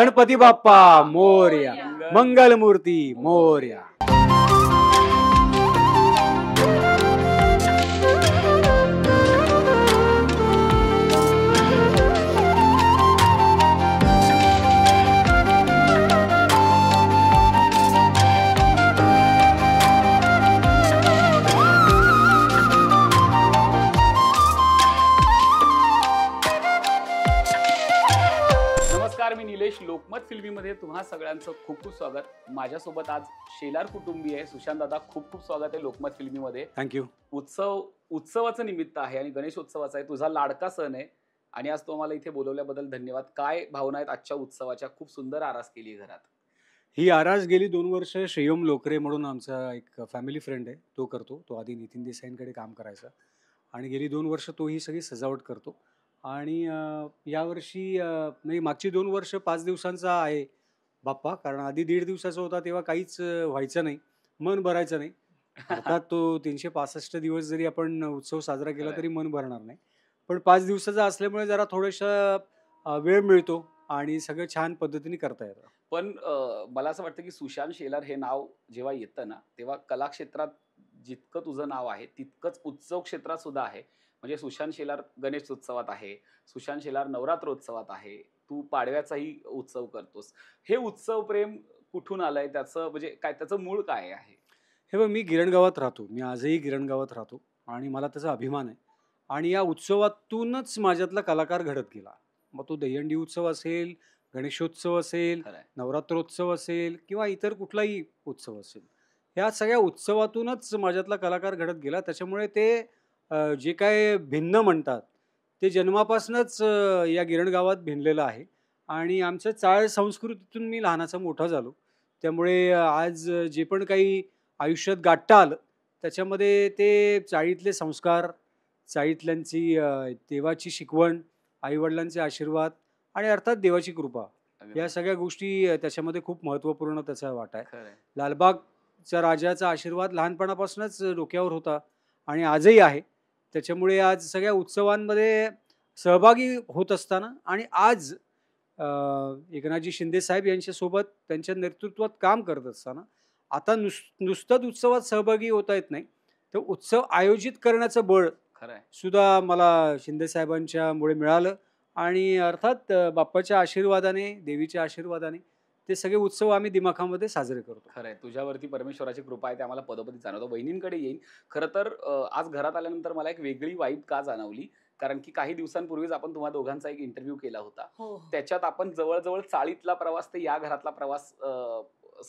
गणपती बाप्पा मोरया, मंगलमूर्ती मोरया. मी निलेश लोकमत फिल्मीमध्ये तुम्हा सगळ्यांचं खूप खूप स्वागत. माझ्यासोबत आज शेलार कुटुंबीय आहे. सुशांत दादा, खूप खूप स्वागत आहे लोकमत फिल्मीमध्ये. थँक्यू. उत्सवाचं निमित्त आहे आणि गणेश उत्सवाचा आहे, तुझा लाडका सण आहे आणि आज तो आम्हाला इथे बोलवल्याबद्दल धन्यवाद. काय भावना आहेत आजच्या उत्सवाच्या? खूप सुंदर आरास केली घरात. ही आरास गेली 2 वर्ष श्रेयम लोकरे म्हणून आमचा एक फॅमिली फ्रेंड आहे, तो करतो. तो आधी नितीन देसाईंकडे काम करायचा आणि गेली 2 वर्ष तो ही सगळी सजावट करतो. आणि यावर्षी नाही, मागची 2 वर्ष 5 दिवसांचा आहे बाप्पा, कारण आधी 1.5 दिवसाचा होता तेव्हा काहीच व्हायचं नाही, मन भरायचं नाही. अर्थात तो 365 दिवस जरी आपण उत्सव साजरा केला तरी मन भरणार नाही, पण 5 दिवसाचा असल्यामुळे जरा थोडासा वेळ मिळतो आणि सगळं छान पद्धतीने करता येतं. पण मला असं वाटतं की सुशांत शेलार हे नाव जेव्हा येतं ना, तेव्हा कला क्षेत्रात जितकं तुझं नाव आहे तितकंच उत्सव क्षेत्रात सुद्धा आहे. म्हणजे सुशांत शेलार गणेश उत्सवात आहे, सुशांत शेलार नवरात्रोत्सवात आहे, तू पाडव्याचाही उत्सव करतोस. हे उत्सव प्रेम कुठून आलंय? त्याचं म्हणजे काय, त्याचं मूळ काय आहे? हे बघ, मी गिरणगावात राहतो, मी आजही गिरणगावात राहतो आणि मला त्याचा अभिमान आहे. आणि या उत्सवातूनच माझ्यातला कलाकार घडत गेला. मग तो दहीहंडी उत्सव असेल, गणेशोत्सव असेल, नवरात्रोत्सव असेल किंवा इतर कुठलाही उत्सव असेल, ह्या सगळ्या उत्सवातूनच माझ्यातला कलाकार घडत गेला. त्याच्यामुळे ते जे काय भिन्न म्हणतात ते जन्मापासूनच या गिरणगावात भिनलेलं आहे आणि आमचं चाळ संस्कृतीतून मी लहानाचा मोठा झालो. त्यामुळे आज जे पण काही आयुष्यात गाठता आलं त्याच्यामध्ये ते चाळीतले संस्कार, चाळीतल्यांची देवाची शिकवण, आईवडिलांचे आशीर्वाद आणि अर्थात देवाची कृपा, या सगळ्या गोष्टी त्याच्यामध्ये खूप महत्त्वपूर्ण त्याचा वाटा आहे. लालबागच्या राजाचा आशीर्वाद लहानपणापासूनच डोक्यावर होता आणि आजही आहे. त्याच्यामुळे आज सगळ्या उत्सवांमध्ये सहभागी होत असताना आणि आज एकनाथजी शिंदे साहेब यांच्यासोबत त्यांच्या नेतृत्वात काम करत असताना आता नुसतंच उत्सवात सहभागी होता येत नाही, तर उत्सव आयोजित करण्याचं बळ सुद्धा मला शिंदे साहेबांच्यामुळे मिळालं आणि अर्थात बाप्पाच्या आशीर्वादाने, देवीच्या आशीर्वादाने ते सगळे उत्सव आम्ही दिमाखामध्ये साजरे करतो. खरंय, तुझ्यावरती परमेश्वराची कृपा आहे, ते आम्हाला पदोपदी जाणवतं. वहिनींकडे येईन. खरं तर आज घरात आल्यानंतर मला एक वेगळी वाईब का जाणवली, कारण की काही दिवसांपूर्वीच आपण तुम्हा दोघांचा एक इंटरव्ह्यू केला होता. त्याच्यात आपण जवळजवळ चाळीतला प्रवास ते या घरातला प्रवास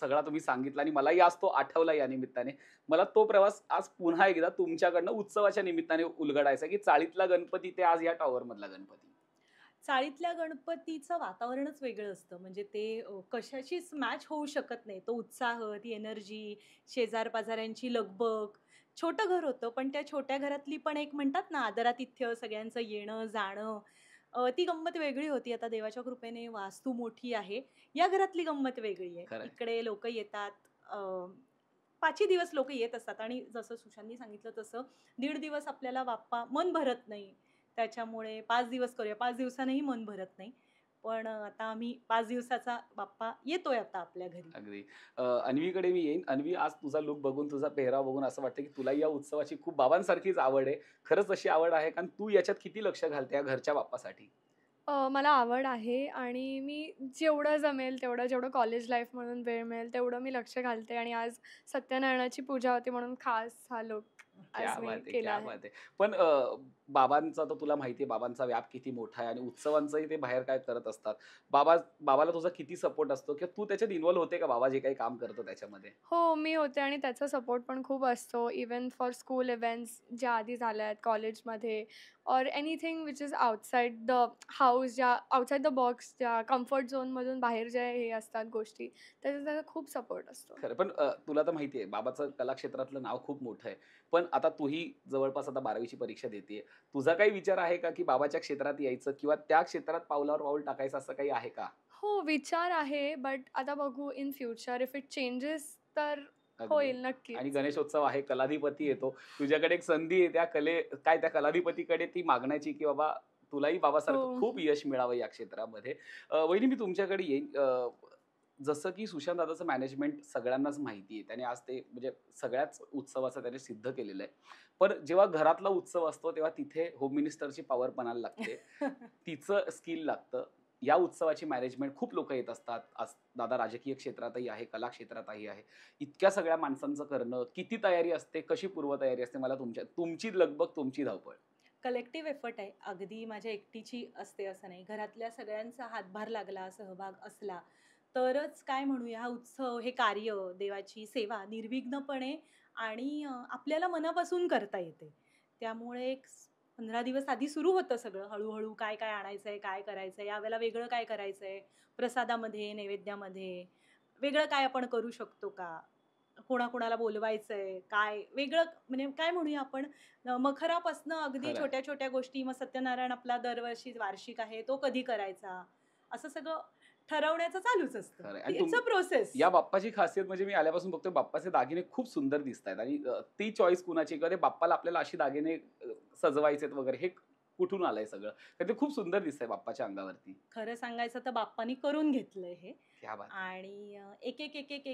सगळा तुम्ही सांगितला आणि मलाही आज तो आठवला. या निमित्ताने मला तो प्रवास आज पुन्हा एकदा तुमच्याकडनं उत्सवाच्या निमित्ताने उलगडायचा की चाळीतला गणपती ते आज या टॉवर मधला गणपती. चाळीतल्या गणपतीचं वातावरणच वेगळं असतं. म्हणजे ते कशाशीच मॅच होऊ शकत नाही. तो उत्साह, ती एनर्जी, शेजार पाजाऱ्यांची लगबग. छोटं घर होतं, पण त्या छोट्या घरातली पण एक म्हणतात ना, आदरातिथ्य, सगळ्यांचं येणं जाणं, ती गंमत वेगळी होती. आता देवाच्या कृपेने वास्तू मोठी आहे, या घरातली गंमत वेगळी आहे. इकडे लोक येतात, 5ही दिवस लोक येत असतात आणि जसं सुशांतनी सांगितलं तसं 1.5 दिवस आपल्याला बाप्पा मन भरत नाही. त्याच्यामुळे 5 दिवस करूया. 5 दिवसांनीही मन भरत नाही, पण आता आम्ही 5 दिवसाचा बाप्पा येतोय आता आपल्या घरी. अगदी. अन्वीकडे मी येईन. अन्वी, आज तुझा लुक बघून, तुझा पेहराव बघून असं वाटतं की तुला या उत्सवाची खूप बाबांसारखीच आवड आहे. खरंच अशी आवड आहे, कारण तू याच्यात किती लक्ष घालते या घरच्या बाप्पासाठी? मला आवड आहे आणि मी जेवढं जमेल तेवढं, जेवढं कॉलेज लाईफ म्हणून वेळ मिळेल तेवढं मी लक्ष घालते. आणि आज सत्यनारायणाची पूजा होती म्हणून खास हा लुक आज मी केला आहे. पण बाबांचा तर तुला माहिती आहे, बाबांचा व्याप किती मोठा आहे आणि उत्सवांचंही ते बाहेर काय करत असतात. बाबाला तुझा किती सपोर्ट असतो किंवा तू त्याच्यात इन्व्हॉल्व होते का, बाबा जे काही काम करतो त्याच्यामध्ये? हो, मी होते आणि त्याचा सपोर्ट पण खूप असतो. इवन फॉर स्कूल इव्हेंट्स ज्या आधी झाल्या आहेत कॉलेजमध्ये, और anything which is outside the house, ज्या आउटसाइड द बॉक्स, ज्या कम्फर्ट झोनमधून बाहेर ज्या हे असतात गोष्टी, त्याचा खूप सपोर्ट असतो. खरं, पण तुला तर माहिती आहे बाबाचं कला क्षेत्रातलं नाव खूप मोठं आहे. पण आता तूही जवळपास आता 12वीची परीक्षा देतेय. तुझा काही विचार आहे का की बाबाच्या क्षेत्रात यायचं किंवा त्या क्षेत्रात पावलावर पाऊल टाकायचं, असं काही आहे का? हो, विचार आहे, बट आता बघू in future if it changes तर होईल नक्की. आणि गणेशोत्सव आहे, कलाधिपती येतो, तुझ्याकडे एक संधी आहे त्या कलाधिपतीकडे ती मागण्याची की बाबा तुलाही बाबासारखं हो. खूप यश मिळावं या क्षेत्रामध्ये. वहिनी मी तुमच्याकडे येईन. जसं की सुशांत दादाचं मॅनेजमेंट सगळ्यांनाच माहिती आहे. त्याने आज ते म्हणजे सगळ्याच उत्सवाचं त्याने सिद्ध केलेलं आहे. पण जेव्हा घरातला उत्सव असतो तेव्हा तिथे होम मिनिस्टरची पॉवर पणाला लागते. तिचं स्किल लागतं. या उत्सवाची मॅनेजमेंट खूप लोकं येत असतात. आज दादा राजकीय क्षेत्रातही आहे, कला क्षेत्रातही आहे. इतक्या सगळ्या माणसांचं करणं, किती तयारी असते, कशी पूर्वतयारी असते, मला तुमची लगबग, तुमची धावपळ. कलेक्टिव्ह एफर्ट आहे. अगदी माझ्या एकटीची असते असं नाही. घरातल्या सगळ्यांचा हातभार लागला, सहभाग असला, तरच काय म्हणूया हा उत्सव, हे कार्य, देवाची सेवा निर्विघ्नपणे आणि आपल्याला मनापासून करता येते. त्यामुळे एक 15 दिवस आधी सुरू होतं सगळं हळू काय-काय आणायचंय, काय करायचंय, यावेळेला वेगळं काय करायचंय, प्रसादामध्ये, नैवेद्यामध्ये वेगळं काय आपण करू शकतो का? कोणाकोणाला बोलवायचंय, काय वेगळं म्हणजे काय म्हणूया आपण मखरापासनं अगदी खरंय. छोट्या-छोट्या गोष्टी, मग सत्यनारायण आपला दरवर्षी वार्षिक आहे, तो कधी करायचा? असं सगळं ठरवण्याचं चालूच असतं. खरंय. आणि इट्स अ प्रोसेस. या बाप्पाची खासियत म्हणजे मी आल्यापासून बघतोय बाप्पाचे दागिने खूप सुंदर दिसतायत आणि ती चॉईस कुणाची किंवा ते बाप्पाला आपल्याला अशी दागिने सजवायचेत वगैरे हे कुठून आलंय सगळं? तर ते खूप सुंदर दिसतंय बाप्पाच्या अंगावरती. खरं सांगायचं तर बाप्पानी करून घेतलंय हे. क्या बात है! आणि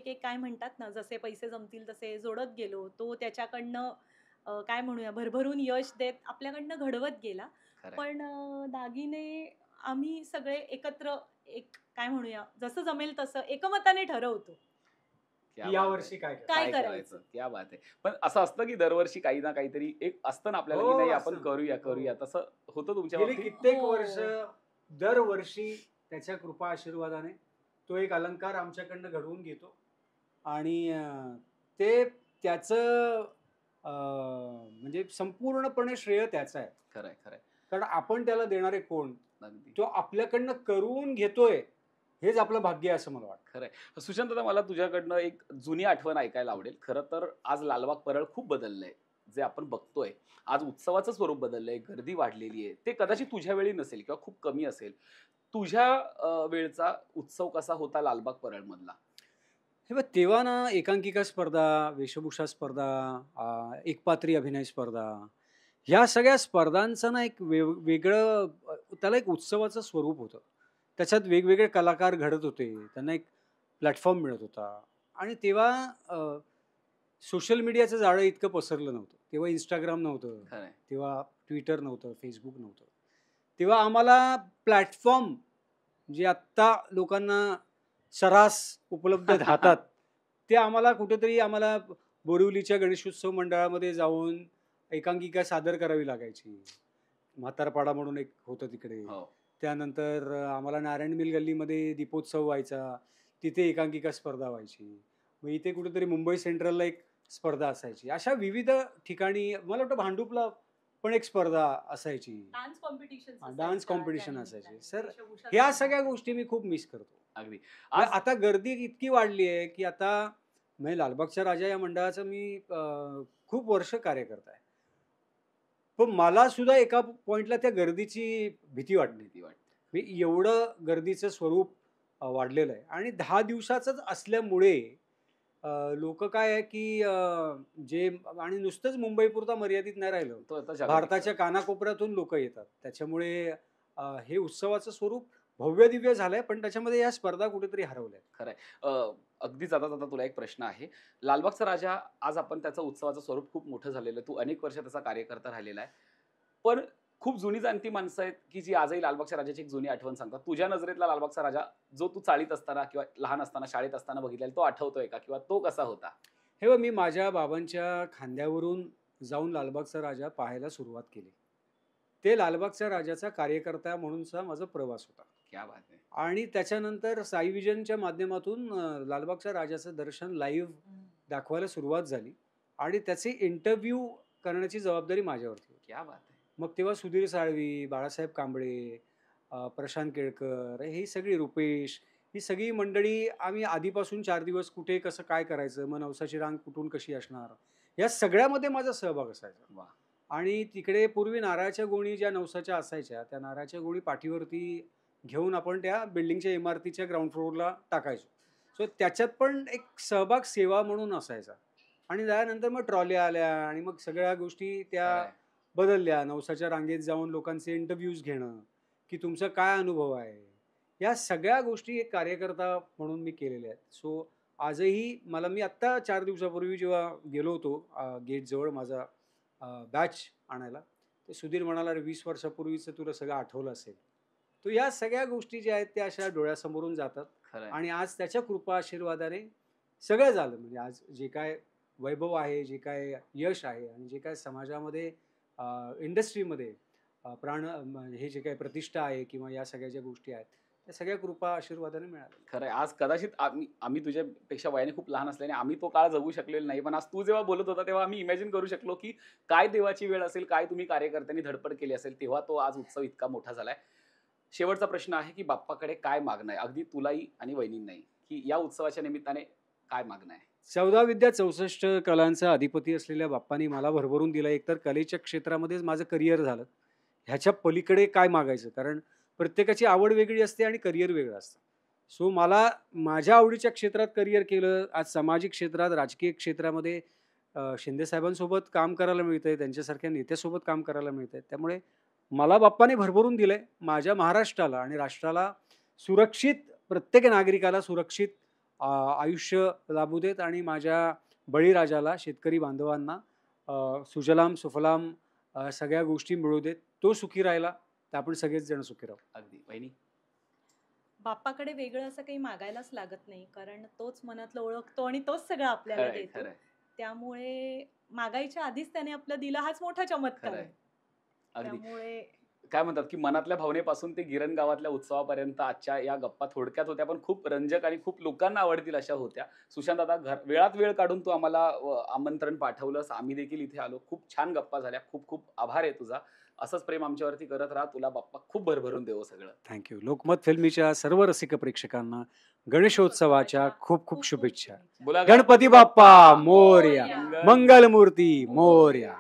एक काय म्हणतात ना, जसे पैसे जमतील तसे जोडत गेलो. तो त्याच्याकडनं काय म्हणूया भरभरून यश देत आपल्याकडनं घडवत गेला. खरंय. पण दागिने आम्ही सगळे एकत्र एक काय म्हणूया, जसं जमेल तसं एकमताने ठरवतो. क्या की बात यावर्षी है! काय करायचं? काय काय करायचं? करायचं? क्या बात है! पण असं असतं की दरवर्षी काही ना काहीतरी एक असतं ना आपल्याला, की हो, नाही असतं आपण ना. करूया, हो. करूया. तसं होतं तुमच्या गेली बाबतीत? कित्येक हो. वर्ष दरवर्षी त्याच्या कृपा आशीर्वादाने तो एक अलंकार आमच्याकडनं घडवून घेतो आणि ते त्याचं म्हणजे संपूर्णपणे श्रेय त्याचं आहे. खरंय, खरंय. कारण आपण त्याला देणारे कोण? अगदी. तो आपल्याकडनं करून घेतोय, हेच आपलं भाग्य आहे असं मला वाटतं. खरंय. सुशांत दादा मला तुझ्याकडनं एक जुनी आठवण ऐकायला आवडेल. खरं तर आज लालबाग परळ खूप बदललंय. जे आपण बघतोय. आज उत्सवाचं स्वरूप बदललंय, गर्दी वाढलेली आहे. ते कदाचित तुझ्या वेळी नसेल किंवा खूप कमी असेल. तुझ्या वेळचा उत्सव कसा होता लालबाग परळमधला? हे बघ तेव्हा ना एकांकिका स्पर्धा, वेशभूषा स्पर्धा, एकपात्री अभिनय स्पर्धा, ह्या सगळ्या स्पर्धांचं ना एक वेगळं त्याला एक उत्सवाचं स्वरूप होतं. त्याच्यात वेगवेगळे कलाकार घडत होते. त्यांना एक प्लॅटफॉर्म मिळत होता आणि तेव्हा सोशल मीडियाचं जाळं इतकं पसरलं नव्हतं. तेव्हा Instagram नव्हतं. खरंय. तेव्हा Twitter नव्हतं, Facebook नव्हतं. तेव्हा आम्हाला प्लॅटफॉर्म जे आत्ता लोकांना सर्रास उपलब्ध राहतात, ते आम्हाला बोरिवलीच्या गणेशोत्सव मंडळामध्ये जाऊन एकांकिका सादर करावी लागायची. म्हातारपाडा म्हणून एक होतं तिकडे. हो. त्यानंतर आम्हाला नारायण मिल गल्लीमध्ये दीपोत्सव व्हायचा. तिथे एकांकिका स्पर्धा व्हायची. मग इथे कुठेतरी मुंबई सेंट्रलला एक स्पर्धा असायची. अशा विविध ठिकाणी मला वाटतं भांडुपला पण एक स्पर्धा असायची. डान्स कॉम्पिटिशन डान्स कॉम्पिटिशन असायचे. सर ह्या सगळ्या गोष्टी मी खूप मिस करतो. अगदी. आज आता गर्दी इतकी वाढली आहे, की आता म्हणजे लालबागचा राजा या मंडळाचं मी खूप वर्ष कार्यकर्ता आहे. पण मला सुद्धा एका पॉइंटला त्या गर्दीची भीती वाटली. भीती वाटते. मी एवढं गर्दीचं स्वरूप वाढलेलं आहे आणि 10 दिवसाचंच असल्यामुळे लोकं काय आहे, की जे आणि नुसतंच मुंबईपुरता मर्यादित नाही राहिलं. तो आता जागतिक भारताच्या कानाकोपऱ्यातून लोकं येतात. त्याच्यामुळे हे उत्सवाचं स्वरूप भव्य-दिव्य झालंय, पण त्याच्यामध्ये या स्पर्धा कुठेतरी हरवल्यात. खरंय. अगदी जाता-जाता तुला एक प्रश्न आहे. लालबागचा राजा आज आपण त्याचं उत्सवाचं स्वरूप खूप मोठं झालेलं आहे. तू अनेक वर्ष त्याचा कार्यकर्ता राहिलेला आहे. पण खूप जुनी जाणती माणसं आहेत, की जी आजही लालबागच्या राजाची एक जुनी आठवण सांगतात. तुझ्या नजरेतला लालबागचा राजा जो तू चाळीत असताना किंवा लहान असताना, शाळेत असताना बघितलेला तो आठवतोय का? किंवा तो कसा होता? हे बघ मी माझ्या बाबांच्या खांद्यावरून जाऊन लालबागचा राजा पाहायला सुरुवात केली. ते लालबागच्या राजाचा कार्यकर्ता म्हणूनचा माझा प्रवास होता. क्या बात है! आणि त्याच्यानंतर साई विजनच्या माध्यमातून लालबागच्या राजाचं दर्शन लाईव्ह दाखवायला सुरुवात झाली आणि त्याचे इंटरव्ह्यू करण्याची जबाबदारी माझ्यावरती होती. क्या बात है! मग तेव्हा सुधीर साळवी, बाळासाहेब कांबळे, प्रशांत केळकर, ही सगळी रुपेश, ही सगळी मंडळी आम्ही आधीपासून 4 दिवस कुठे कसं काय करायचं, मग नवसाची रांग कुठून कशी असणार, या सगळ्यामध्ये माझा सहभाग असायचा. वाह! आणि तिकडे पूर्वी नारळाच्या गोणी ज्या नवसाच्या असायच्या, त्या नारळाच्या गोणी पाठीवरती घेऊन आपण त्या बिल्डिंगच्या इमारतीच्या ग्राउंड फ्लोअरला टाकायचो. सो त्याच्यात पण एक सहभाग सेवा म्हणून असायचा. आणि त्यानंतर मग ट्रॉल्या आल्या आणि मग सगळ्या गोष्टी त्या खरंय. बदलल्या. नवसाच्या रांगेत जाऊन लोकांचे इंटरव्ह्यूज घेणं, की तुमचा काय अनुभव आहे, या सगळ्या गोष्टी एक कार्यकर्ता म्हणून मी केलेल्या आहेत. सो आजही मी आत्ता 4 दिवसापूर्वी जेव्हा गेलो होतो गेटजवळ माझा बॅच आणायला, तर सुधीर म्हणाला, "अरे 20 वर्षापूर्वीचं तुला सगळं आठवलं असेल." तर या सगळ्या गोष्टी ज्या आहेत त्या अशा डोळ्यासमोरून जातात खरंय. आणि आज त्याच्या कृपा आशीर्वादाने सगळं झालं. म्हणजे आज जे काय वैभव आहे, जे काय यश आहे आणि जे काय समाजामध्ये इंडस्ट्रीमध्ये हे जे काही प्रतिष्ठा आहे किंवा या सगळ्या ज्या गोष्टी आहेत त्या सगळ्या कृपा आशीर्वादाने मिळाल्या. खरंय. आज कदाचित आम्ही तुझ्यापेक्षा वयाने खूप लहान असल्याने आम्ही तो काळ जगू शकलेलो नाही. पण आज तू जेव्हा बोलत होता तेव्हा आम्ही इमॅजिन करू शकलो, की काय देवाची वेळ असेल, काय तुम्ही कार्यकर्त्यांनी धडपड केली असेल, तेव्हा तो आज उत्सव इतका मोठा झालाय. शेवटचा प्रश्न आहे, की बाप्पाकडे काय मागणं आहे? अगदी तुलाही आणि वहिनींनाही, की या उत्सवाच्या निमित्ताने काय मागणं आहे? 14 विद्या 64 कलांचा अधिपती असलेल्या बाप्पानी मला भरभरून दिला. एकतर कलेच्या क्षेत्रामध्येच माझं करिअर झालं. ह्याच्या पलीकडे काय मागायचं? कारण प्रत्येकाची आवड वेगळी असते आणि करिअर वेगळं असतं. सो मला माझ्या आवडीच्या क्षेत्रात करिअर केलं. आज सामाजिक क्षेत्रात, राजकीय क्षेत्रामध्ये शिंदे साहेबांसोबत काम करायला मिळतंय, त्यांच्यासारख्या नेत्यासोबत काम करायला मिळतंय. त्यामुळे मला बाप्पाने भरभरून दिलंय. माझ्या महाराष्ट्राला आणि राष्ट्राला सुरक्षित, प्रत्येक नागरिकाला सुरक्षित आयुष्य लाभू देत आणि माझ्या बळीराजाला, शेतकरी बांधवांना सुजलाम सुफलाम सगळ्या गोष्टी मिळू देत. तो सुखी राहिला तर आपण सगळेच जण सुखी राहू. अगदी. वहिनी? बाप्पाकडे वेगळं असं काही मागायलाच लागत नाही, कारण तोच मनातलं ओळखतो आणि तोच सगळं आपल्याला खरंय, देतो. खरंय, त्यामुळे मागायच्या आधीच त्याने आपलं दिलं, हाच मोठा चमत्कार खरंय. आहे. अगदी. त्यामुळे काय म्हणतात, की मनातल्या भावनेपासून ते गिरण गावातल्या उत्सवापर्यंत आजच्या या गप्पा थोडक्यात होत्या, पण खूप रंजक आणि खूप लोकांना आवडतील अशा होत्या. सुशांत दादा, वेळात वेळ काढून तू आम्हाला आमंत्रण पाठवलंस. आम्ही देखील इथे आलो. खूप छान गप्पा झाल्या. खूप खूप आभार आहे तुझा. असंच प्रेम आमच्यावरती करत राहा. तुला बाप्पा खूप भरभरून देवो सगळं. थँक्यू. लोकमत फिल्मीच्या सर्व रसिक प्रेक्षकांना गणेशोत्सवाच्या खूप खूप शुभेच्छा. बोला गणपती बाप्पा मोरया, मोरया. मंगलमूर्ती मोरया.